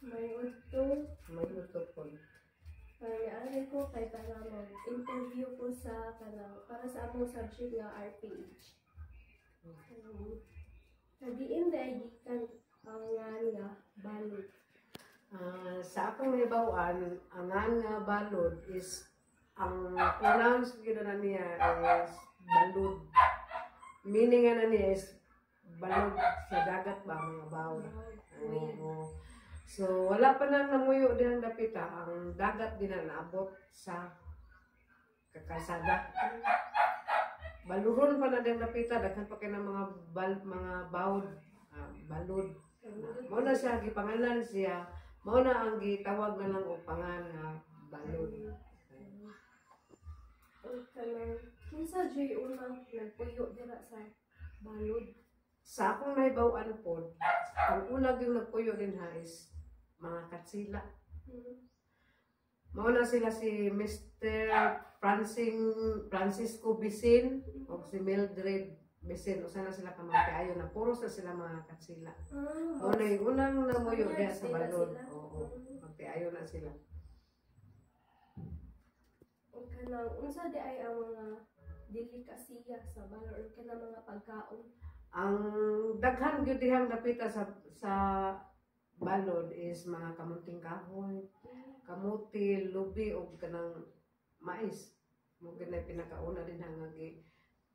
May utong. May utong po. Nangyari ko kay kanang interview ko sa kanang para sa among subject nga RPH. Nadiin dahil gikan ang nga balod. Sa akong naibawan, ang nga balod is ang pronounce gina niya is balod. Meaning na niya is balod sa dagat ba mga bawd. So wala pa nang namuyo din ang dapita, ang dagat din na naabot sa kakasada. Baluron pa na din dapita, daghan pa kay ng mga bawd, balod. Mao na siya gipangalan siya, mao na ang gitawag na lang og pangan nga balod. Kinsa joy unang nagpuyo dira sa balod? Sa akong nahibaw-an po, ang una yung nagpuyo din ha is mga katsila. Mao na sila si Mr. Francisco Bisin o si Mildred Bisin. Usa na sila kamagkaayo na puro sa sila mga katsila. Mao na yung unang namuyo diya sa balod. Oo, magkaayo na sila. Kanang unsa di ay ang mga delikasiya sa balod or kanang mga pagkaon? Ang daghan gyud dihang dapita sa balod is mga kamunting kahoy, kamuti, lubi o kanang mais. Mo ginay pinakauna din hangagi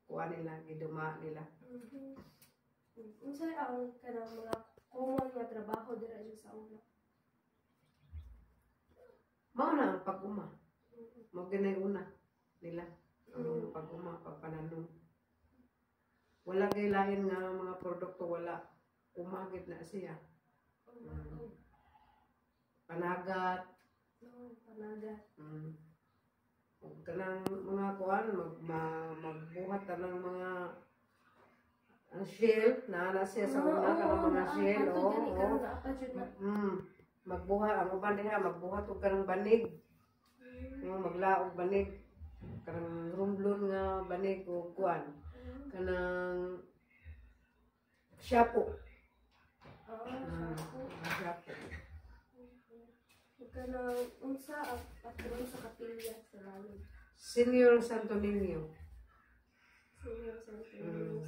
kuha nila, giduma nila. Unsa ang kanang mga common nga trabaho dira sa una? Mao na ang pag-uma. Mo ginay una nila. Ang pag-uma, pagpananom. Wala kay lain nga mga produkto, wala. Umagit na siya. Panagat. Panagat. Huwag ka ng mga kuhan, magbuhat ka ng mga shell, na siya sa una ka ng mga shell. Magbuhat, ang uban diha, magbuhat huwag ka ng banig. Maglaog banig. Kanang rumblon nga banig o kuhan. Kanang shapo. Shapo. Kanang unsa ang patron sa kapilya sa balod? Senior Santo Niño. Senior Santo Niño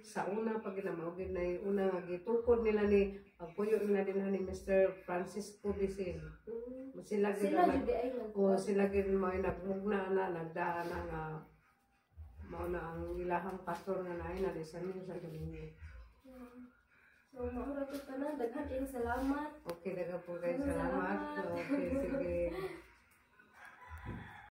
Sa una pag ginamawagin na yung una nga gitukod nila ni pagpuyo nila din ni Mr. Francisco Bisin. Sila gid mo ay nagmugna na nagdaan na nga mao na ang ilahang pastor nga naay na Senior Santo Niño. So, maura ko tanan, daghan kayong salamat. Okay,